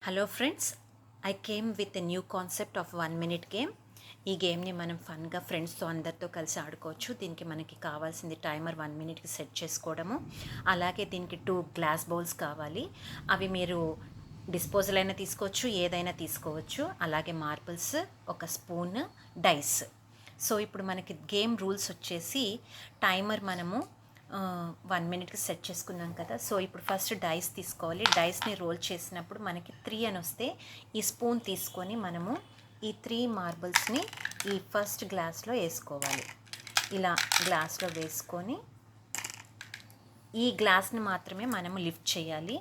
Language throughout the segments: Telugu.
Hello friends, I came with a new concept of 1 minute game. ఈ గేమ్ని మనం ఫన్గా ఫ్రెండ్స్తో అందరితో కలిసి ఆడుకోవచ్చు. దీనికి మనకి కావాల్సింది టైమర్ 1 minute సెట్ చేసుకోవడము. అలాగే దీనికి 2 గ్లాస్ బౌల్స్ కావాలి. అవి మీరు డిస్పోజల్ అయినా తీసుకోవచ్చు, ఏదైనా తీసుకోవచ్చు. అలాగే మార్బుల్స్, ఒక స్పూన్, డైస్. సో ఇప్పుడు మనకి గేమ్ రూల్స్ వచ్చేసి టైమర్ మనము 1 minute సెట్ చేసుకున్నాం కదా. సో ఇప్పుడు ఫస్ట్ డైస్ తీసుకోవాలి. డైస్ని రోల్ చేసినప్పుడు మనకి 3 అని వస్తే ఈ స్పూన్ తీసుకొని మనము ఈ 3 మార్బుల్స్ని ఈ ఫస్ట్ గ్లాస్లో వేసుకోవాలి. ఇలా గ్లాస్లో వేసుకొని ఈ గ్లాస్ని మాత్రమే మనము లిఫ్ట్ చేయాలి.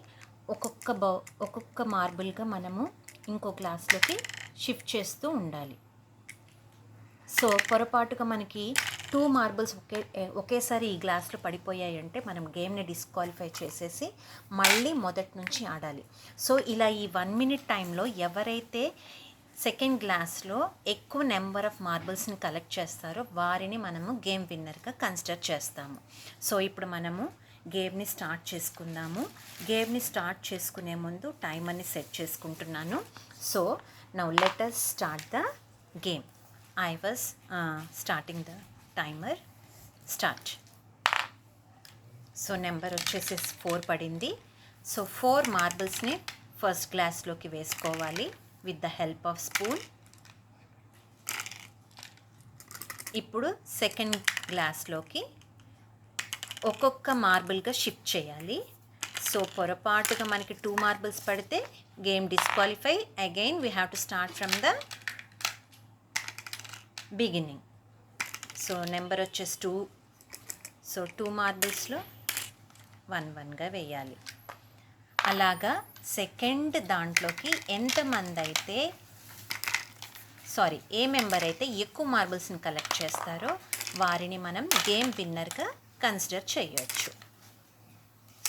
ఒక్కొక్క మార్బుల్గా మనము ఇంకో గ్లాస్లోకి షిఫ్ట్ చేస్తూ ఉండాలి. సో పొరపాటుగా మనకి 2 మార్బుల్స్ ఒకేసారి ఈ గ్లాస్లో పడిపోయాయి అంటే మనం గేమ్ని డిస్క్వాలిఫై చేసేసి మళ్ళీ మొదటి నుంచి ఆడాలి. సో ఇలా ఈ 1 minute టైంలో ఎవరైతే సెకండ్ గ్లాస్లో ఎక్కువ నెంబర్ ఆఫ్ మార్బుల్స్ని కలెక్ట్ చేస్తారో వారిని మనము గేమ్ విన్నర్గా కన్సిడర్ చేస్తాము. సో ఇప్పుడు మనము గేమ్ని స్టార్ట్ చేసుకుందాము. గేమ్ని స్టార్ట్ చేసుకునే ముందు టైమర్ని సెట్ చేసుకుంటున్నాను. So now let us start the game. I was starting the timer. Start. So number వచ్చేసి 4 పడింది. సో 4 మార్బుల్స్ని ఫస్ట్ గ్లాస్లోకి వేసుకోవాలి with the help half spoon. ఇప్పుడు సెకండ్ గ్లాస్లోకి ఒక్కొక్క మార్బుల్గా షిఫ్ట్ చేయాలి. సో పొరపాటుగా మనకి 2 మార్బుల్స్ పడితే game disqualify. Again we have to start from the beginning. So number వచ్చేసి 2. సో 2 మార్బుల్స్లో 1 వేయాలి. అలాగా సెకండ్ దాంట్లోకి ఎంతమంది అయితే ఏ మెంబర్ అయితే ఎక్కువ మార్బుల్స్ని కలెక్ట్ చేస్తారో వారిని మనం గేమ్ విన్నర్గా కన్సిడర్ చేయొచ్చు.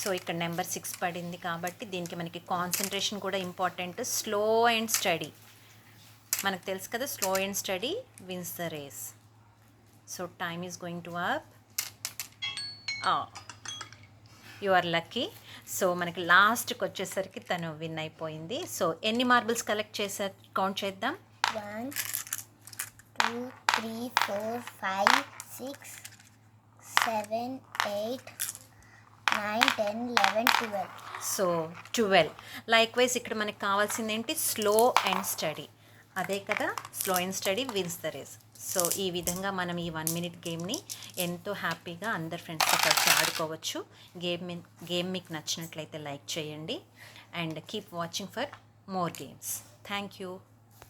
సో ఇక్కడ నెంబర్ 6 పడింది కాబట్టి దీనికి మనకి కాన్సన్ట్రేషన్ కూడా ఇంపార్టెంట్. Slow and study. మనకు తెలుసు కదా, slow and steady wins the race. So time is going to up. You are lucky. So మనకి లాస్ట్కి వచ్చేసరికి తను విన్ అయిపోయింది. సో ఎన్ని మార్బుల్స్ కలెక్ట్ చేశారు కౌంట్ చేద్దాం. 1 2 3 4 5 6 7 8 9 10 11 12. సో 12. లైక్ వైజ్ ఇక్కడ మనకి కావాల్సింది ఏంటి? Slow and steady. అదే కదా, slow and steady wins the race. So ఈ విధంగా మనం ఈ 1 minute గేమ్ని ఎంతో హ్యాపీగా అందరు ఫ్రెండ్స్తో కలిసి ఆడుకోవచ్చు. గేమ్ మీకు నచ్చినట్లయితే లైక్ చేయండి and keep watching for more games. Thank you.